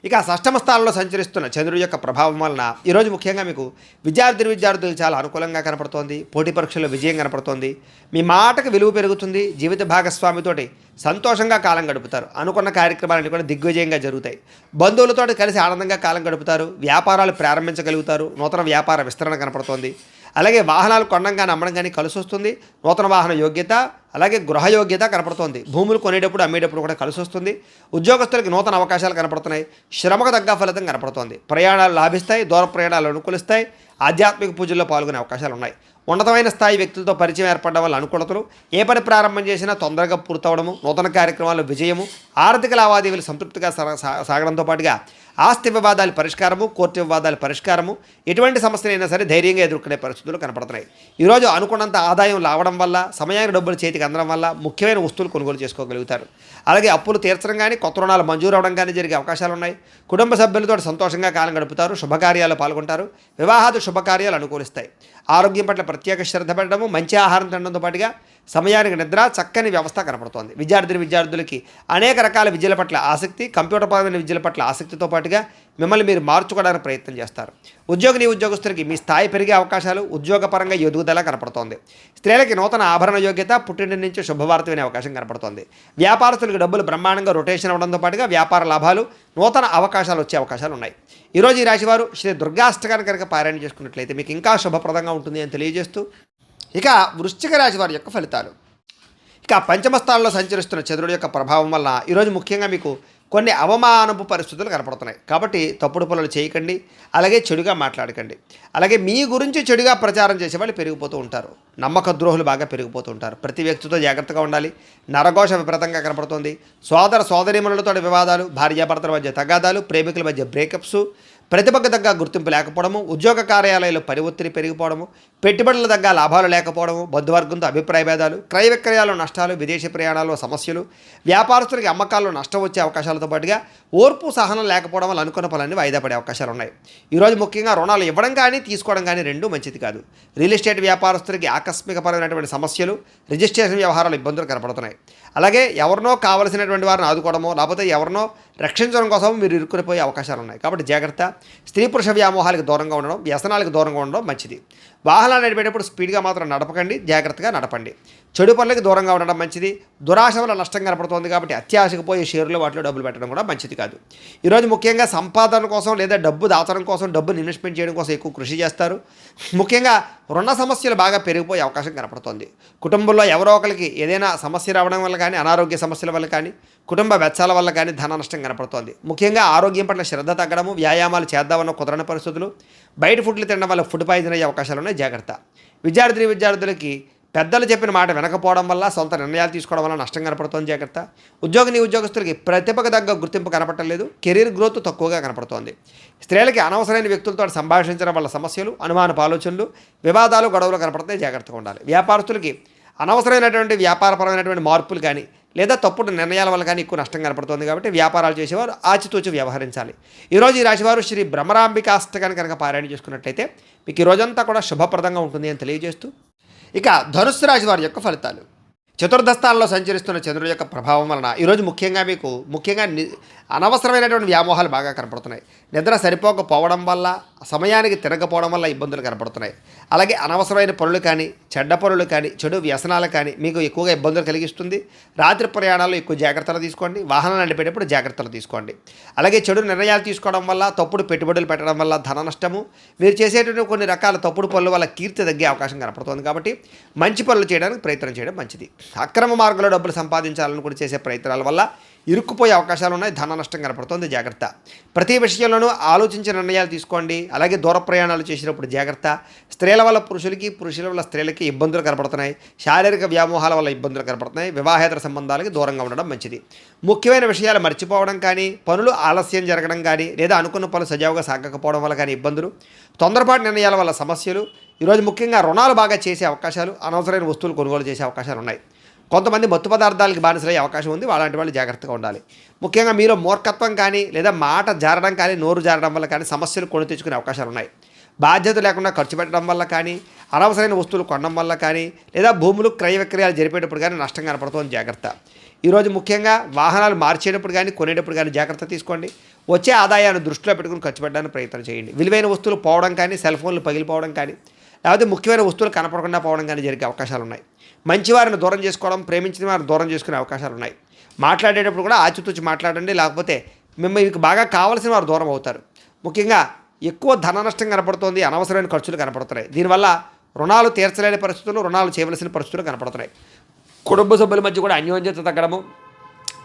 Speaker 1: ఇక షష్టమ స్థానంలో సంచరిస్తున్న చంద్రుడి యొక్క ప్రభావం వలన ఈరోజు ముఖ్యంగా మీకు విద్యార్థులకు చాలా అనుకూలంగా కనపడుతోంది. పోటీ పరీక్షల్లో విజయం కనపడుతోంది. మీ మాటకు విలువ పెరుగుతుంది. జీవిత భాగస్వామితోటి సంతోషంగా కాలం గడుపుతారు. అనుకున్న కార్యక్రమాలన్నీ కూడా దిగ్విజయంగా జరుగుతాయి. బంధువులతో కలిసి ఆనందంగా కాలం గడుపుతారు. వ్యాపారాలు ప్రారంభించగలుగుతారు. నూతన వ్యాపార విస్తరణ కనపడుతోంది. అలాగే వాహనాలు కొనడం కానీ, అమ్మడం కానీ కలిసి వస్తుంది. నూతన వాహన యోగ్యత, అలాగే గృహ యోగ్యత కనపడుతోంది. భూములు కొనేటప్పుడు, అమ్మేటప్పుడు కూడా కలిసి వస్తుంది. ఉద్యోగస్తులకి నూతన అవకాశాలు కనపడుతున్నాయి. శ్రమకు తగ్గ ఫలితం కనపడుతోంది. ప్రయాణాలు లాభిస్తాయి. దూర ప్రయాణాలు అనుకూలిస్తాయి. ఆధ్యాత్మిక పూజల్లో పాల్గొనే అవకాశాలు ఉన్నాయి. ఉన్నతమైన స్థాయి వ్యక్తులతో పరిచయం ఏర్పడడం వల్ల అనుకూలతలు, ఏ పని ప్రారంభం చేసినా తొందరగా పూర్తవడము, నూతన కార్యక్రమాల్లో విజయము, ఆర్థిక లావాదేవీలు సంతృప్తిగా సాగడంతో పాటుగా ఆస్తి వివాదాల పరిష్కారము, కోర్టు వివాదాల పరిష్కారము, ఎటువంటి సమస్యలైనా సరే ధైర్యంగా ఎదుర్కొనే పరిస్థితులు కనపడుతున్నాయి. ఈరోజు అనుకున్నంత ఆదాయం రావడం వల్ల, సమయానికి డబ్బులు చేతికి అందడం వల్ల ముఖ్యమైన వస్తువులు కొనుగోలు చేసుకోగలుగుతారు. అలాగే అప్పులు తీర్చడం కానీ, కొత్త రుణాలు మంజూరు అవడం కానీ జరిగే అవకాశాలు ఉన్నాయి. కుటుంబ సభ్యులతో సంతోషంగా కాలం గడుపుతారు. శుభకార్యాలు పాల్గొంటారు. వివాహాది శుభకార్యాలు అనుకూలిస్తాయి. ఆరోగ్యం పట్ల ప్రత్యేక శ్రద్ధ పెట్టడము, మంచి ఆహారం తినడంతో పాటుగా సమయానికి నిద్ర, చక్కని వ్యవస్థ కనపడుతోంది. విద్యార్థులకి అనేక రకాల విద్యల పట్ల ఆసక్తి, కంప్యూటర్ పరమైన విద్యల పట్ల ఆసక్తితో పాటుగా మిమ్మల్ని మీరు మార్చుకోవడానికి ప్రయత్నం చేస్తారు. ఉద్యోగస్తులకి మీ స్థాయి పెరిగే అవకాశాలు, ఉద్యోగపరంగా ఎదుగుదల కనపడుతోంది. స్త్రీలకి నూతన ఆభరణ యోగ్యత, పుట్టింటి నుంచి శుభవార్త వినే అవకాశం కనపడుతోంది. వ్యాపారస్తులకు డబ్బులు బ్రహ్మాండంగా రొటేషన్ అవ్వడంతో పాటుగా వ్యాపార లాభాలు, నూతన అవకాశాలు వచ్చే అవకాశాలు ఉన్నాయి. ఈరోజు ఈ రాశివారు శ్రీ దుర్గాష్టకాన్ని కనుక పారాయణ చేసుకున్నట్లయితే మీకు ఇంకా శుభప్రదంగా ఉంటుంది అని తెలియజేస్తూ, ఇక వృశ్చిక రాశి వారి యొక్క ఫలితాలు. ఇక పంచమ స్థానంలో సంచరిస్తున్న చంద్రుడి యొక్క ప్రభావం వల్ల ఈరోజు ముఖ్యంగా మీకు కొన్ని అవమానపు పరిస్థితులు కనపడుతున్నాయి. కాబట్టి తప్పుడు పనులు చేయకండి, అలాగే చెడుగా మాట్లాడకండి. అలాగే మీ గురించి చెడుగా ప్రచారం చేసే వాళ్ళు పెరిగిపోతూ ఉంటారు. నమ్మక ద్రోహులు బాగా పెరిగిపోతూ ఉంటారు. ప్రతి వ్యక్తితో జాగ్రత్తగా ఉండాలి. నరఘోష విపరీతంగా కనపడుతుంది. సోదర సోదరీమణులతో వివాదాలు, భార్యాభర్తల మధ్య తగాదాలు, ప్రేమికుల మధ్య బ్రేకప్స్, ప్రతిభకు తగ్గ గుర్తింపు లేకపోవడము, ఉద్యోగ కార్యాలయాల్లో పని ఒత్తిడి పెరిగిపోవడము, పెట్టుబడుల తగ్గ లాభాలు లేకపోవడము, బంధువర్గంతో అభిప్రాయ భేదాలు, క్రయ విక్రయాల్లో నష్టాలు, విదేశీ ప్రయాణాల్లో సమస్యలు, వ్యాపారస్తులకి అమ్మకాల్లో నష్టం వచ్చే అవకాశాలతో పాటుగా ఓర్పు సహనం లేకపోవడం వల్ల అనుకున్న పనులన్నీ వాయిదా పడే అవకాశాలు ఉన్నాయి. ఈరోజు ముఖ్యంగా రుణాలు ఇవ్వడం కానీ తీసుకోవడం కానీ రెండూ మంచిది కాదు. రియల్ ఎస్టేట్ వ్యాపారస్తులకి ఆకస్మికపరమైనటువంటి సమస్యలు, రిజిస్ట్రేషన్ వ్యవహారాలు ఇబ్బందులు కనపడుతున్నాయి. అలాగే ఎవరినో కావలసినటువంటి వారిని ఆదుకోవడమో, లేకపోతే ఎవరినో రక్షించడం కోసం మీరు ఇరుక్కునిపోయే అవకాశాలు ఉన్నాయి. కాబట్టి జాగ్రత్త. స్త్రీ పురుష వ్యామోహాలకు దూరంగా ఉండడం, వ్యసనాలకు దూరంగా ఉండడం మంచిది. వాహనాలు నడిపేటప్పుడు స్పీడ్గా మాత్రం నడపకండి, జాగ్రత్తగా నడపండి. చెడు పనులకి దూరంగా ఉండడం మంచిది. దురాశ వల్ల నష్టం కనపడుతోంది కాబట్టి అత్యాశకు పోయి షేర్లు వాటిలో డబ్బులు పెట్టడం కూడా మంచిది కాదు. ఈరోజు ముఖ్యంగా సంపాదన కోసం లేదా డబ్బు దాచడం కోసం, డబ్బుని ఇన్వెస్ట్మెంట్ చేయడం కోసం ఎక్కువ కృషి చేస్తారు. ముఖ్యంగా రుణ సమస్యలు బాగా పెరిగిపోయే అవకాశం కనపడుతోంది. కుటుంబంలో ఎవరో ఒకరికి ఏదైనా సమస్య రావడం వల్ల కానీ, అనారోగ్య సమస్యల వల్ల కానీ, కుటుంబ వెచ్చాల వల్ల కానీ ధన నష్టం కనపడుతోంది. ముఖ్యంగా ఆరోగ్యం పట్ల శ్రద్ధ తగ్గడము, వ్యాయామాలు చేద్దామన్న కుదరని పరిస్థితులు, బయట ఫుడ్లు తినడం వల్ల ఫుడ్ పాయిజన్ అయ్యే అవకాశాలు ఉన్నాయి. జాగ్రత్త. విద్యార్థులకి పెద్దలు చెప్పిన మాట వినకపోవడం వల్ల, సొంత నిర్ణయాలు తీసుకోవడం వల్ల నష్టం కనపడుతోంది. జాగ్రత్త. ఉద్యోగస్తులకి ప్రతిభకు తగ్గ గుర్తింపు కనపడటం లేదు. కెరీర్ గ్రోత్ తక్కువగా కనపడుతోంది. స్త్రీలకి అనవసరమైన వ్యక్తులతో సంభాషించడం వల్ల సమస్యలు, అనుమానపు ఆలోచనలు, వివాదాలు, గొడవలు కనపడతాయి. జాగ్రత్తగా ఉండాలి. వ్యాపారస్తులకి అనవసరమైనటువంటి వ్యాపారపరమైనటువంటి మార్పులు కానీ, లేదా తప్పుడు నిర్ణయాల వల్ల కానీ ఎక్కువ నష్టం కనపడుతుంది. కాబట్టి వ్యాపారాలు చేసేవారు ఆచితూచి వ్యవహరించాలి. ఈరోజు ఈ రాశివారు శ్రీ భ్రమరాంబికాష్టకాన్ని కనుక పారాయణ చేసుకున్నట్లయితే మీకు ఈ రోజంతా కూడా శుభప్రదంగా ఉంటుంది అని తెలియజేస్తూ, ఇక ధనుస్సు రాశి వారి యొక్క ఫలితాలు. చతుర్థ స్థానంలో సంచరిస్తున్న చంద్రుడి యొక్క ప్రభావం వలన ఈరోజు ముఖ్యంగా అనవసరమైనటువంటి వ్యామోహాలు బాగా కనపడుతున్నాయి. నిద్ర సరిపోకపోవడం వల్ల, సమయానికి తిరగకపోవడం వల్ల ఇబ్బందులు కనపడుతున్నాయి. అలాగే అనవసరమైన పనులు కానీ, చెడ్డ పనులు కానీ, చెడు వ్యసనాలు కానీ మీకు ఎక్కువగా ఇబ్బందులు కలిగిస్తుంది. రాత్రి ప్రయాణాల్లో ఎక్కువ జాగ్రత్తలు తీసుకోండి. వాహనాలు నడిపేటప్పుడు జాగ్రత్తలు తీసుకోండి. అలాగే చెడు నిర్ణయాలు తీసుకోవడం వల్ల, తప్పుడు పెట్టుబడులు పెట్టడం వల్ల ధన నష్టము, మీరు చేసేటువంటి కొన్ని రకాల తప్పుడు పనుల వల్ల కీర్తి తగ్గే అవకాశం కనపడుతుంది. కాబట్టి మంచి పనులు చేయడానికి ప్రయత్నం చేయడం మంచిది. అక్రమ మార్గంలో డబ్బులు సంపాదించాలని కూడా చేసే ప్రయత్నాల వల్ల ఇరుక్కుపోయే అవకాశాలు ఉన్నాయి. ధన నష్టం కనపడుతుంది. జాగ్రత్త. ప్రతి విషయంలోనూ ఆలోచించిన నిర్ణయాలు తీసుకోండి. అలాగే దూర ప్రయాణాలు చేసినప్పుడు జాగ్రత్త. స్త్రీల వల్ల పురుషుల వల్ల స్త్రీలకి ఇబ్బందులు కనపడుతున్నాయి. శారీరక వ్యామోహాల వల్ల ఇబ్బందులు కనపడుతున్నాయి. వివాహేతర సంబంధాలకి దూరంగా ఉండడం మంచిది. ముఖ్యమైన విషయాలు మర్చిపోవడం కానీ, పనులు ఆలస్యం జరగడం కానీ, లేదా అనుకున్న పనులు సజావుగా సాగకపోవడం వల్ల కానీ ఇబ్బందులు, తొందరపాటు నిర్ణయాల వల్ల సమస్యలు, ఈరోజు ముఖ్యంగా రుణాలు బాగా చేసే అవకాశాలు, అనవసరమైన వస్తువులు కొనుగోలు చేసే అవకాశాలు ఉన్నాయి. కొంతమంది మత్తు పదార్థాలకు బానిసలయ్యే అవకాశం ఉంది. అలాంటి వాళ్ళు జాగ్రత్తగా ఉండాలి. ముఖ్యంగా మీలో మూర్ఖత్వం కానీ, లేదా మాట జారడం కానీ, నోరు జారడం వల్ల కానీ సమస్యలు కొని తెచ్చుకునే అవకాశాలు ఉన్నాయి. బాధ్యత లేకుండా ఖర్చు పెట్టడం వల్ల కానీ, అనవసరమైన వస్తువులు కొనడం వల్ల కానీ, లేదా భూములు క్రయ విక్రయాలు జరిపేటప్పుడు కానీ నష్టం కనపడుతుంది. జాగ్రత్త. ఈరోజు ముఖ్యంగా వాహనాలు మార్చేటప్పుడు కానీ, కొనేటప్పుడు కానీ జాగ్రత్త తీసుకోండి. వచ్చే ఆదాయాన్ని దృష్టిలో పెట్టుకుని ఖర్చు పెట్టడానికి ప్రయత్నం చేయండి. విలువైన వస్తువులు పోవడం కానీ, సెల్ ఫోన్లు పగిలిపోవడం కానీ, లేకపోతే ముఖ్యమైన వస్తువులు కనపడకుండా పోవడం కానీ జరిగే అవకాశాలు ఉన్నాయి. మంచి వారిని దూరం చేసుకోవడం, ప్రేమించిన వారిని దూరం చేసుకునే అవకాశాలు ఉన్నాయి. మాట్లాడేటప్పుడు కూడా ఆచితూచి మాట్లాడండి, లేకపోతే మీకు బాగా కావాల్సిన వారు దూరం అవుతారు. ముఖ్యంగా ఎక్కువ ధన నష్టం కనపడుతుంది. అనవసరమైన ఖర్చులు కనపడుతున్నాయి. దీనివల్ల రుణాలు తీర్చలేని పరిస్థితులు, రుణాలు చేయవలసిన పరిస్థితులు కనపడుతున్నాయి. కుటుంబ సభ్యుల మధ్య కూడా అన్యోన్యత తగ్గడము,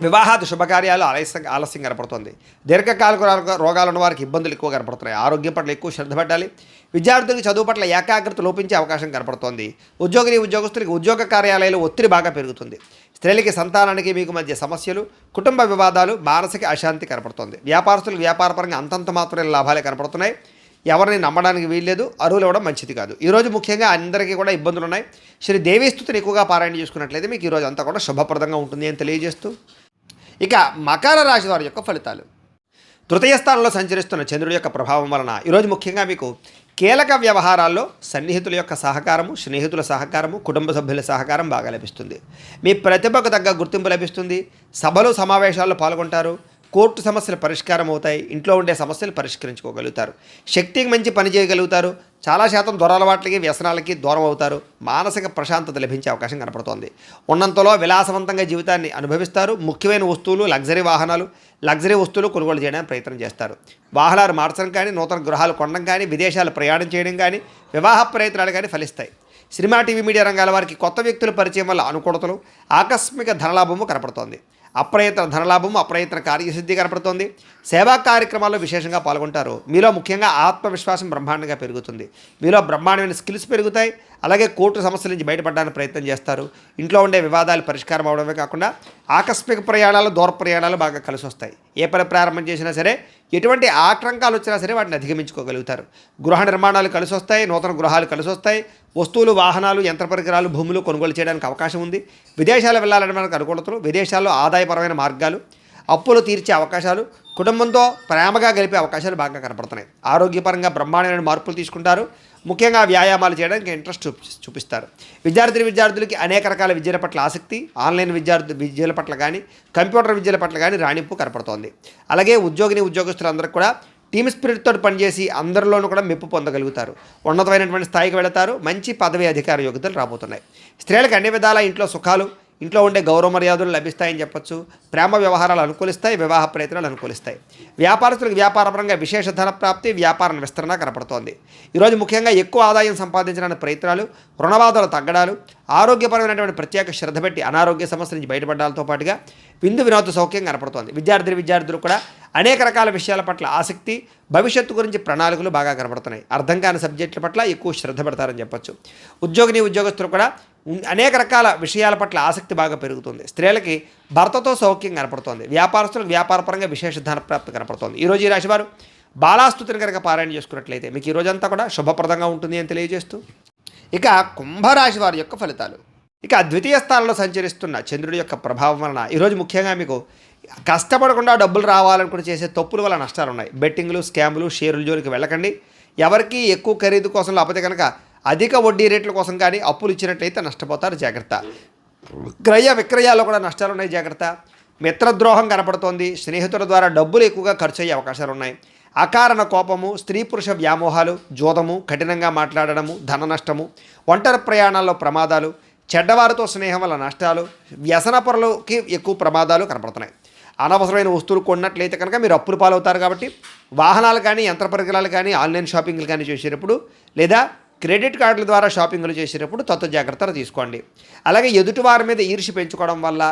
Speaker 1: వివాహాది శుభకార్యాలు ఆలస్యం కనపడుతుంది. దీర్ఘకాలిక రోగాలు ఉన్న వారికి ఇబ్బందులు ఎక్కువ కనపడుతున్నాయి. ఆరోగ్యం పట్ల ఎక్కువ శ్రద్ధ పెట్టాలి. విద్యార్థులకు చదువు పట్ల ఏకాగ్రత లోపించే అవకాశం కనపడుతోంది. ఉద్యోగస్తులకి ఉద్యోగ కార్యాలయాలు ఒత్తిడి బాగా పెరుగుతుంది. స్త్రీలకి సంతానానికి మీకు మధ్య సమస్యలు, కుటుంబ వివాదాలు, మానసిక అశాంతి కనపడుతుంది. వ్యాపారస్తులకు వ్యాపారపరంగా అంతంత మాత్రమే లాభాలే కనపడుతున్నాయి. ఎవరిని నమ్మడానికి వీల్లేదు. అరువులు ఇవ్వడం మంచిది కాదు. ఈరోజు ముఖ్యంగా అందరికీ కూడా ఇబ్బందులు ఉన్నాయి. శ్రీ దేవీస్తుతిని ఎక్కువగా పారాయణ చేసుకున్నట్లయితే మీకు ఈరోజు అంతా కూడా శుభప్రదంగా ఉంటుంది అని తెలియజేస్తూ, ఇక మకర రాశి వారి యొక్క ఫలితాలు. తృతీయ స్థానంలో సంచరిస్తున్న చంద్రుడి యొక్క ప్రభావం వలన ఈరోజు ముఖ్యంగా మీకు కీలక వ్యవహారాల్లో సన్నిహితుల యొక్క సహకారము, స్నేహితుల సహకారము, కుటుంబ సభ్యుల సహకారం బాగా లభిస్తుంది. మీ ప్రతిభకు తగ్గ గుర్తింపు లభిస్తుంది. సభలు సమావేశాల్లో పాల్గొంటారు. కోర్టు సమస్యలు పరిష్కారం అవుతాయి. ఇంట్లో ఉండే సమస్యలు పరిష్కరించుకోగలుగుతారు. శక్తికి మంచి పని చేయగలుగుతారు. చాలా శాతం దురలవాట్లకి వ్యసనాలకి దూరం అవుతారు. మానసిక ప్రశాంతత లభించే అవకాశం కనపడుతోంది. ఉన్నంతలో విలాసవంతంగా జీవితాన్ని అనుభవిస్తారు. ముఖ్యమైన వస్తువులు, లగ్జరీ వస్తువులు కొనుగోలు చేయడానికి ప్రయత్నం చేస్తారు. వాహనాలు మార్చడం కానీ, నూతన గృహాలు కొనడం కానీ, విదేశాలు ప్రయాణం చేయడం కానీ, వివాహ ప్రయత్నాలు కానీ ఫలిస్తాయి. సినిమా, టీవీ, మీడియా రంగాల వారికి కొత్త వ్యక్తుల పరిచయం వల్ల అనుకూలతలు, ఆకస్మిక ధనలాభము కనపడుతోంది. అప్రయత్న ధనలాభము, అప్రయత్న కార్యసిద్ధి కనపడుతోంది. సేవా కార్యక్రమాల్లో విశేషంగా పాల్గొంటారు. మీలో ముఖ్యంగా ఆత్మవిశ్వాసం బ్రహ్మాండంగా పెరుగుతుంది. మీలో బ్రహ్మాండమైన స్కిల్స్ పెరుగుతాయి. అలాగే కోర్టు సమస్యల నుంచి బయటపడడానికి ప్రయత్నం చేస్తారు. ఇంట్లో ఉండే వివాదాలు పరిష్కారం అవడమే కాకుండా ఆకస్మిక ప్రయాణాలు, దూర ప్రయాణాలు బాగా కలిసి వస్తాయి. ఏ పని ప్రారంభం చేసినా సరే, ఎటువంటి ఆటంకాలు వచ్చినా సరే వాటిని అధిగమించుకోగలుగుతారు. గృహ నిర్మాణాలు కలిసి వస్తాయి. నూతన గృహాలు కలిసి వస్తాయి. వస్తువులు, వాహనాలు, యంత్ర పరికరాలు, భూములు కొనుగోలు చేయడానికి అవకాశం ఉంది. విదేశాలు వెళ్ళాలని మనకు అనుకూలతలు, విదేశాల్లో ఆదాయపరమైన మార్గాలు, అప్పులు తీర్చే అవకాశాలు, కుటుంబంతో ప్రేమగా గడిపే అవకాశాలు బాగా కనపడుతున్నాయి. ఆరోగ్యపరంగా బ్రహ్మాండమైన మార్పులు తీసుకుంటారు. ముఖ్యంగా వ్యాయామాలు చేయడానికి ఇంట్రెస్ట్ చూపిస్తారు. విద్యార్థులకి అనేక రకాల విద్యల పట్ల ఆసక్తి, ఆన్లైన్ విద్యల పట్ల కానీ, కంప్యూటర్ విద్యల పట్ల కానీ రాణింపు కనపడుతోంది. అలాగే ఉద్యోగస్తులందరికీ కూడా టీమ్ స్పిరిట్ తోటి పనిచేసి అందరిలోనూ కూడా మెప్పు పొందగలుగుతారు. ఉన్నతమైనటువంటి స్థాయికి వెళతారు. మంచి పదవి, అధికార యోగ్యతలు రాబోతున్నాయి. స్త్రీలకు అన్ని విధాల ఇంట్లో సుఖాలు, ఇంట్లో ఉండే గౌరవ మర్యాదలు లభిస్తాయని చెప్పొచ్చు. ప్రేమ వ్యవహారాలు అనుకూలిస్తాయి. వివాహ ప్రయత్నాలు అనుకూలిస్తాయి. వ్యాపారస్తులకు వ్యాపారపరంగా విశేష ధన ప్రాప్తి, వ్యాపార విస్తరణ కనపడుతోంది. ఈరోజు ముఖ్యంగా ఎక్కువ ఆదాయం సంపాదించడానికి ప్రయత్నాలు, రుణబాధలు తగ్గడాలు, ఆరోగ్యపరమైనటువంటి ప్రత్యేక శ్రద్ధ పెట్టి అనారోగ్య సమస్యల నుంచి బయటపడడాలతో పాటుగా విందు వినోద సౌఖ్యం కనపడుతోంది. విద్యార్థులు కూడా అనేక రకాల విషయాల పట్ల ఆసక్తి, భవిష్యత్తు గురించి ప్రణాళికలు బాగా కనపడుతున్నాయి. అర్థం కాని సబ్జెక్టుల పట్ల ఎక్కువ శ్రద్ధ పెడతారని చెప్పొచ్చు. ఉద్యోగస్తులు కూడా అనేక రకాల విషయాల పట్ల ఆసక్తి బాగా పెరుగుతుంది. స్త్రీలకి భర్తతో సౌఖ్యం కనపడుతోంది. వ్యాపారస్తులకు వ్యాపారపరంగా విశేష ధన ప్రాప్తి కనపడుతోంది. ఈరోజు ఈ రాశివారు బాలాస్తుతిని కనుక పారాయణ చేసుకున్నట్లయితే మీకు ఈ రోజంతా కూడా శుభప్రదంగా ఉంటుంది అని తెలియజేస్తూ, ఇక కుంభరాశి వారి యొక్క ఫలితాలు. ఇక ద్వితీయ స్థానంలో సంచరిస్తున్న చంద్రుడి యొక్క ప్రభావం వలన ఈరోజు ముఖ్యంగా మీకు కష్టపడకుండా డబ్బులు రావాలనుకుని చేసే తప్పుల వల్ల నష్టాలు ఉన్నాయి. బెట్టింగ్లు, స్కాములు, షేర్ల జోలికి వెళ్ళకండి. ఎవరికి ఎక్కువ ఖరీదు కోసం, లేకపోతే కనుక అధిక వడ్డీ రేట్ల కోసం కానీ అప్పులు ఇచ్చినట్లయితే నష్టపోతారు. జాగ్రత్త. క్రయ విక్రయాల్లో కూడా నష్టాలు ఉన్నాయి. జాగ్రత్త. మిత్రద్రోహం కనపడుతోంది. స్నేహితుల ద్వారా డబ్బులు ఎక్కువగా ఖర్చు అయ్యే అవకాశాలు ఉన్నాయి. అకారణ కోపము, స్త్రీ పురుష వ్యామోహాలు, జోదము, కఠినంగా మాట్లాడడము, ధన నష్టము, ఒంటరి ప్రయాణాల్లో ప్రమాదాలు, చెడ్డవారితో స్నేహం వల్ల నష్టాలు, వ్యసన పరులకి ఎక్కువ ప్రమాదాలు కనపడుతున్నాయి. అనవసరమైన వస్తువులు కొన్నట్లయితే కనుక మీరు అప్పులు పాలవుతారు. కాబట్టి వాహనాలు కానీ, యంత్ర పరికరాలు కానీ, ఆన్లైన్ షాపింగ్లు కానీ చేసేటప్పుడు, లేదా క్రెడిట్ కార్డుల ద్వారా షాపింగ్లు చేసేటప్పుడు జాగ్రత్తలు తీసుకోండి. అలాగే ఎదుటివారి మీద ఈర్ష్య పెంచుకోవడం వల్ల,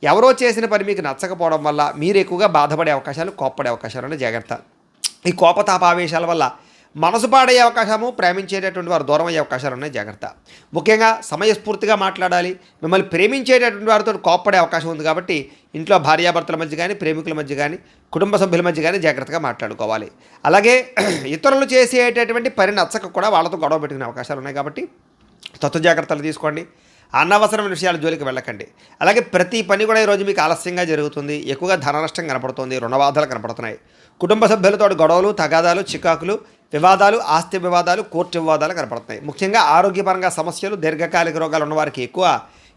Speaker 1: ఎవరో చేసిన పని మీకు నచ్చకపోవడం వల్ల మీరు ఎక్కువగా బాధపడే అవకాశాలు, కోప్పడే అవకాశాలు జాగ్రత్త. ఈ కోపతాపావేశాల వల్ల మనసు పాడయ్యే అవకాశము, ప్రేమించేటటువంటి వారు దూరం అయ్యే అవకాశాలు ఉన్నాయి. జాగ్రత్త. ముఖ్యంగా సమయస్ఫూర్తిగా మాట్లాడాలి. మిమ్మల్ని ప్రేమించేటటువంటి వారితో కోప్పడే అవకాశం ఉంది. కాబట్టి ఇంట్లో భార్యాభర్తల మధ్య కానీ, ప్రేమికుల మధ్య కానీ, కుటుంబ సభ్యుల మధ్య కానీ జాగ్రత్తగా మాట్లాడుకోవాలి. అలాగే ఇతరులు చేసేటటువంటి పని నచ్చక కూడా వాళ్ళతో గొడవ పెట్టుకునే అవకాశాలు ఉన్నాయి. కాబట్టి జాగ్రత్తలు తీసుకోండి. అనవసరమైన విషయాల జోలికి వెళ్ళకండి. అలాగే ప్రతి పని కూడా ఈరోజు మీకు ఆలస్యంగా జరుగుతుంది. ఎక్కువగా ధన నష్టం కనపడుతుంది. రుణబాధలు కనపడుతున్నాయి. కుటుంబ సభ్యులతో గొడవలు, తగాదాలు, చికాకులు, వివాదాలు, ఆస్తి వివాదాలు, కోర్టు వివాదాలు కనపడుతున్నాయి. ముఖ్యంగా ఆరోగ్యపరంగా సమస్యలు, దీర్ఘకాలిక రోగాలు ఉన్నవారికి ఎక్కువ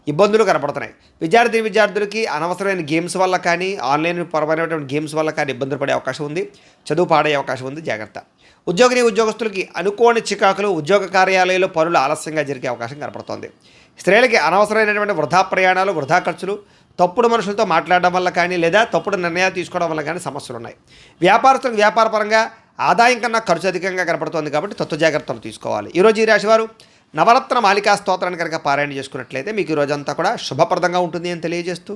Speaker 1: ఇబ్బందులు కనపడుతున్నాయి. విద్యార్థులకి అనవసరమైన గేమ్స్ వల్ల కానీ, ఆన్లైన్ పరమైనటువంటి గేమ్స్ వల్ల కానీ ఇబ్బందులు పడే అవకాశం ఉంది. చదువు పాడే అవకాశం ఉంది. జాగ్రత్త. ఉద్యోగస్తులకి అనుకోని చికాకులు, ఉద్యోగ కార్యాలయాల్లో పనులు ఆలస్యంగా జరిగే అవకాశం కనపడుతోంది. స్త్రీలకి అనవసరమైనటువంటి వృధా ప్రయాణాలు, వృధా ఖర్చులు, తప్పుడు మనుషులతో మాట్లాడడం వల్ల కానీ, లేదా తప్పుడు నిర్ణయాలు తీసుకోవడం వల్ల కానీ సమస్యలు ఉన్నాయి. వ్యాపారస్తులకు వ్యాపారపరంగా ఆదాయం కన్నా ఖర్చు అధికంగా కనపడుతోంది. కాబట్టి జాగ్రత్తలు తీసుకోవాలి. ఈరోజు ఈ రాశివారు నవరత్న మాలికా స్తోత్రాన్ని కనుక పారాయణ చేసుకున్నట్లయితే మీకు ఈ రోజంతా కూడా శుభప్రదంగా ఉంటుంది అని తెలియజేస్తూ,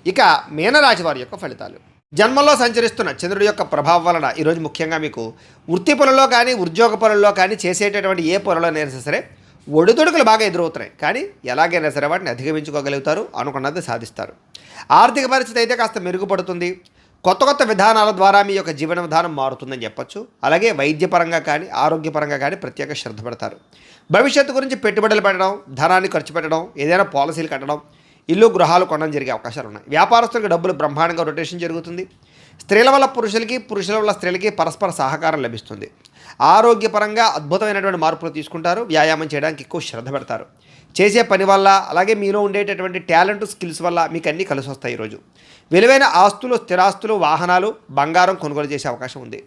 Speaker 1: ఇక మీనరాశి వారి యొక్క ఫలితాలు. జన్మలో సంచరిస్తున్న చంద్రుడి యొక్క ప్రభావం వలన ఈరోజు ముఖ్యంగా మీకు వృత్తి పనుల్లో కానీ, ఉద్యోగ పనుల్లో కానీ, చేసేటటువంటి ఏ పనులైనా సరే ఒడిదుడుకులు బాగా ఎదురవుతున్నాయి. కానీ ఎలాగైనా సరే వాటిని అధిగమించుకోగలుగుతారు. అనుకున్నది సాధిస్తారు. ఆర్థిక పరిస్థితి అయితే కాస్త మెరుగుపడుతుంది. కొత్త విధానాల ద్వారా మీ యొక్క జీవన విధానం మారుతుందని చెప్పొచ్చు. అలాగే వైద్యపరంగా కానీ, ఆరోగ్యపరంగా కానీ ప్రత్యేక శ్రద్ధ పెడతారు. భవిష్యత్తు గురించి పెట్టుబడులు పెట్టడం, ధనాన్ని ఖర్చు పెట్టడం, ఏదైనా పాలసీలు కట్టడం, ఇల్లు గృహాలు కొనడం జరిగే అవకాశాలు ఉన్నాయి. వ్యాపారస్తులకు డబ్బులు బ్రహ్మాండంగా రొటేషన్ జరుగుతుంది. స్త్రీల వల్ల పురుషుల వల్ల స్త్రీలకి పరస్పర సహకారం లభిస్తుంది. ఆరోగ్యపరంగా అద్భుతమైనటువంటి మార్పులు తీసుకుంటారు. వ్యాయామం చేయడానికి ఎక్కువ శ్రద్ధ పెడతారు. చేసే పని వల్ల అలాగే మీలో ఉండేటటువంటి టాలెంట్ స్కిల్స్ వల్ల మీకు అన్నీ కలిసి వస్తాయి. ఈరోజు విలువైన ఆస్తులు, స్థిరాస్తులు, వాహనాలు, బంగారం కొనుగోలు చేసే అవకాశం ఉంది.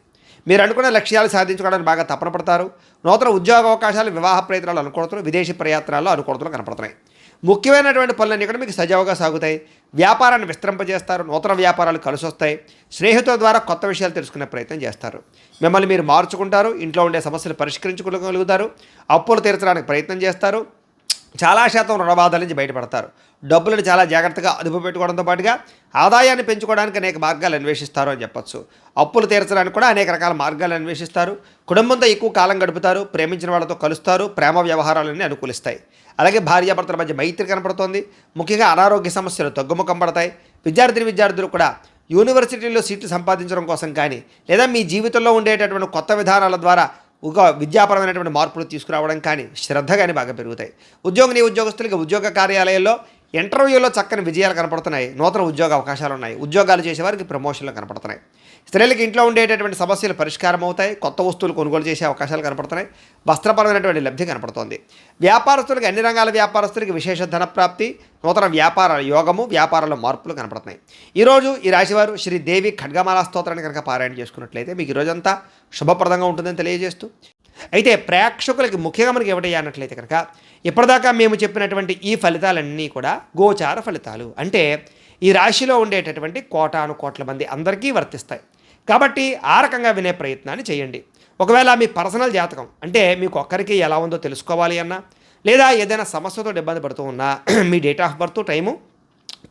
Speaker 1: మీరు అనుకున్న లక్ష్యాలు సాధించుకోవడానికి బాగా తపన పడతారు. నూతన ఉద్యోగ అవకాశాలు, వివాహ ప్రయత్నాలు అనుకూలతలు, విదేశీ ప్రయత్నాల్లో అనుకూలతలు కనపడుతున్నాయి. ముఖ్యమైనటువంటి పనులన్నీ కూడా మీకు సజావుగా సాగుతాయి. వ్యాపారాన్ని విస్తరింపజేస్తారు. నూతన వ్యాపారాలు కలిసి వస్తాయి. స్నేహితుల ద్వారా కొత్త విషయాలు తెలుసుకునే ప్రయత్నం చేస్తారు. మిమ్మల్ని మీరు మార్చుకుంటారు. ఇంట్లో ఉండే సమస్యలు పరిష్కరించుకోగలుగుతారు. అప్పులు తీర్చడానికి ప్రయత్నం చేస్తారు. చాలా శాతం రుణబాధల నుంచి బయటపడతారు. డబ్బులను చాలా జాగ్రత్తగా అదుపు పెట్టుకోవడంతో పాటుగా ఆదాయాన్ని పెంచుకోవడానికి అనేక మార్గాలు అన్వేషిస్తారు అని చెప్పొచ్చు. అప్పులు తీర్చడానికి కూడా అనేక రకాల మార్గాలు అన్వేషిస్తారు. కుటుంబంతో ఎక్కువ కాలం గడుపుతారు. ప్రేమించిన వాళ్ళతో కలుస్తారు. ప్రేమ వ్యవహారాలన్నీ అనుకూలిస్తాయి. అలాగే భార్యాభర్తల మధ్య మైత్రి కనపడుతోంది. ముఖ్యంగా అనారోగ్య సమస్యలు తగ్గుముఖం పడతాయి. విద్యార్థులు కూడా యూనివర్సిటీలో సీట్లు సంపాదించడం కోసం కానీ లేదా మీ జీవితంలో ఉండేటటువంటి కొత్త విధానాల ద్వారా ఒక విద్యాపరమైనటువంటి మార్పులు తీసుకురావడం కానీ శ్రద్ధ కానీ బాగా పెరుగుతాయి. ఉద్యోగస్తులకి ఉద్యోగ కార్యాలయాల్లో ఇంటర్వ్యూలో చక్కని విజయాలు కనపడుతున్నాయి. నూతన ఉద్యోగ అవకాశాలు ఉన్నాయి. ఉద్యోగాలు చేసేవారికి ప్రమోషన్లు కనపడుతున్నాయి. స్త్రీలకు ఇంట్లో ఉండేటటువంటి సమస్యలు పరిష్కారం అవుతాయి. కొత్త వస్తువులు కొనుగోలు చేసే అవకాశాలు కనపడుతున్నాయి. వస్త్రపరమైనటువంటి లబ్ధి కనపడుతోంది. వ్యాపారస్తులకి, అన్ని రంగాల వ్యాపారస్తులకి విశేష ధనప్రాప్తి, నూతన వ్యాపార యోగము, వ్యాపారాల్లో మార్పులు కనపడుతున్నాయి. ఈరోజు ఈ రాశివారు శ్రీదేవి ఖడ్గమాల స్తోత్రాన్ని కనుక పారాయణ చేసుకున్నట్లయితే మీకు ఈరోజంతా శుభప్రదంగా ఉంటుందని తెలియజేస్తూ, అయితే ప్రేక్షకులకి ముఖ్యంగా మనకి ఏమిటయ్యా అన్నట్లయితే కనుక ఇప్పటిదాకా మేము చెప్పినటువంటి ఈ ఫలితాలన్నీ కూడా గోచార ఫలితాలు. అంటే ఈ రాశిలో ఉండేటటువంటి కోటాను కోట్ల మంది అందరికీ వర్తిస్తాయి. కాబట్టి ఆ రకంగా వినే ప్రయత్నాన్ని చేయండి. ఒకవేళ మీ పర్సనల్ జాతకం అంటే మీకు ఒక్కరికి ఎలా ఉందో తెలుసుకోవాలి అన్నా, లేదా ఏదైనా సమస్యతో ఇబ్బంది పడుతూ ఉన్నా మీ date of birth, time,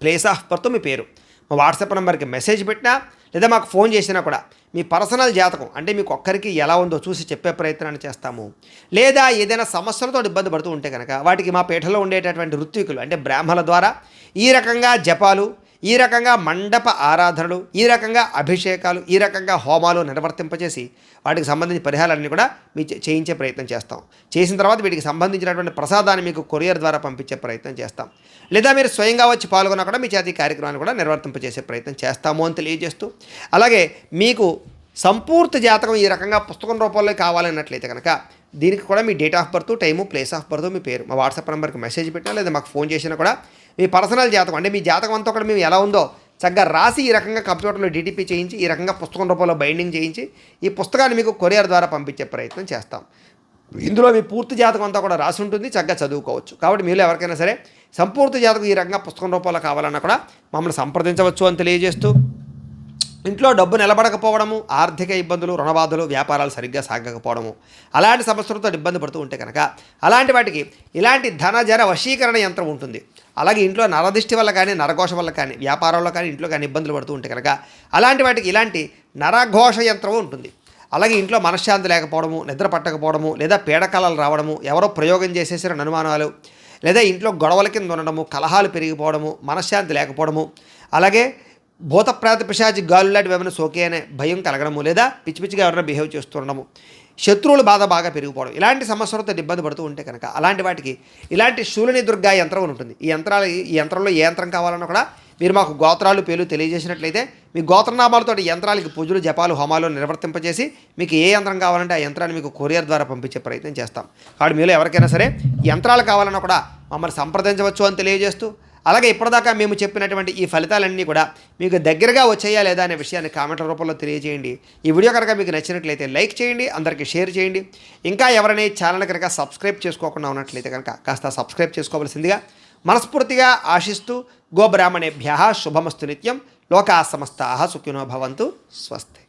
Speaker 1: place of birth, మీ పేరు మా వాట్సాప్ నెంబర్కి మెసేజ్ పెట్టినా లేదా మాకు ఫోన్ చేసినా కూడా మీ పర్సనల్ జాతకం అంటే మీకు ఒక్కరికి ఎలా ఉందో చూసి చెప్పే ప్రయత్నాన్ని చేస్తాము. లేదా ఏదైనా సమస్యలతో ఇబ్బంది పడుతూ ఉంటే కనుక వాటికి మా పీఠలో ఉండేటటువంటి ఋత్వికులు అంటే బ్రాహ్మణుల ద్వారా ఈ రకంగా జపాలు, ఈ రకంగా మండప ఆరాధనలు, ఈ రకంగా అభిషేకాలు, ఈ రకంగా హోమాలు నిర్వర్తింపచేసి వాటికి సంబంధించిన పరిహారాలన్నీ కూడా మీ చేయించే ప్రయత్నం చేస్తాం. చేసిన తర్వాత వీటికి సంబంధించినటువంటి ప్రసాదాన్ని మీకు కొరియర్ ద్వారా పంపించే ప్రయత్నం చేస్తాం. లేదా మీరు స్వయంగా వచ్చి పాల్గొన్నా కూడా మీ చేతి కార్యక్రమాన్ని కూడా నిర్వర్తింపచేసే ప్రయత్నం చేస్తాము అని తెలియజేస్తూ, అలాగే మీకు సంపూర్తి జాతకం ఈ రకంగా పుస్తకం రూపంలో కావాలన్నట్లయితే కనుక దీనికి కూడా మీ date of birth, time, place of birth, మీ పేరు మా వాట్సాప్ నెంబర్కి మెసేజ్ పెట్టినా లేదా మాకు ఫోన్ చేసినా కూడా మీ పర్సనల్ జాతకం అంటే మీ జాతకం అంతా కూడా మేము ఎలా ఉందో చక్కగా రాసి ఈ రకంగా కంప్యూటర్లో డిటిపి చేయించి ఈ రకంగా పుస్తకం రూపంలో బైండింగ్ చేయించి ఈ పుస్తకాన్ని మీకు కొరియర్ ద్వారా పంపించే ప్రయత్నం చేస్తాం. ఇందులో మీ పూర్తి జాతకం అంతా కూడా రాసి ఉంటుంది. చక్కగా చదువుకోవచ్చు. కాబట్టి మీరు ఎవరికైనా సరే సంపూర్తి జాతకం ఈ రకంగా పుస్తకం రూపంలో కావాలన్నా కూడా మమ్మల్ని సంప్రదించవచ్చు అని తెలియజేస్తూ, ఇంట్లో డబ్బు నిలబడకపోవడము, ఆర్థిక ఇబ్బందులు, రుణబాధలు, వ్యాపారాలు సరిగ్గా సాగకపోవడము, అలాంటి సమస్యలతో ఇబ్బంది పడుతూ ఉంటే కనుక అలాంటి వాటికి ఇలాంటి ధనజర వశీకరణ యంత్రం ఉంటుంది. అలాగే ఇంట్లో నరదిష్టి వల్ల కానీ, నరఘోష వల్ల కానీ, వ్యాపారంలో కానీ, ఇంట్లో కానీ ఇబ్బందులు పడుతూ ఉంటే కనుక అలాంటి వాటికి ఇలాంటి నరఘోష యంత్రం ఉంటుంది. అలాగే ఇంట్లో మనశ్శాంతి లేకపోవడము, నిద్ర పట్టకపోవడము, లేదా పీడకలలు రావడము, ఎవరో ప్రయోగం చేసేసిన అనుమానాలు, లేదా ఇంట్లో గొడవల కింద ఉండడము, కలహాలు పెరిగిపోవడము, మనశ్శాంతి లేకపోవడము, అలాగే భూత ప్రేత పిశాచి గాలు లాంటివి ఏమైనా సోకే అనే భయం కలగడము, లేదా పిచ్చి పిచ్చిగా ఎవరైనా బిహేవ్ చేస్తుండడము, శత్రువుల బాధ బాగా పెరిగిపోవడం, ఇలాంటి సమస్యలతో ఇబ్బంది పడుతూ ఉంటే కనుక అలాంటి వాటికి ఇలాంటి శూలిని దుర్గా యంత్రం ఉంటుంది. ఈ యంత్రంలో ఏ యంత్రం కావాలన్నా కూడా మీరు మాకు గోత్రాలు, పేర్లు తెలియజేసినట్లయితే మీ గోత్రనామాలతో యంత్రాలకి పూజలు, జపాలు, హోమాలు నిర్వర్తింపజేసి మీకు ఏ యంత్రం కావాలంటే ఆ యంత్రాన్ని మీకు కొరియర్ ద్వారా పంపించే ప్రయత్నం చేస్తాం. కాబట్టి మీలో ఎవరికైనా సరే యంత్రాలు కావాలన్నా కూడా మమ్మల్ని సంప్రదించవచ్చు అని తెలియజేస్తూ, అలాగే ఇప్పటిదాకా మేము చెప్పినటువంటి ఈ ఫలితాలన్నీ కూడా మీకు దగ్గరగా వచ్చాయా లేదా అనే విషయాన్ని కామెంట్ల రూపంలో తెలియజేయండి. ఈ వీడియో కనుక మీకు నచ్చినట్లయితే లైక్ చేయండి, అందరికీ షేర్ చేయండి. ఇంకా ఎవరైనా ఈ ఛానల్ కనుక సబ్స్క్రైబ్ చేసుకోకుండా ఉన్నట్లయితే కనుక కాస్త సబ్స్క్రైబ్ చేసుకోవాల్సిందిగా మనస్ఫూర్తిగా ఆశిస్తూ, గోబ్రాహ్మణేభ్యః శుభమస్తు నిత్యం, లోకా సమస్తాః సుఖినో భవంతు, స్వస్తి.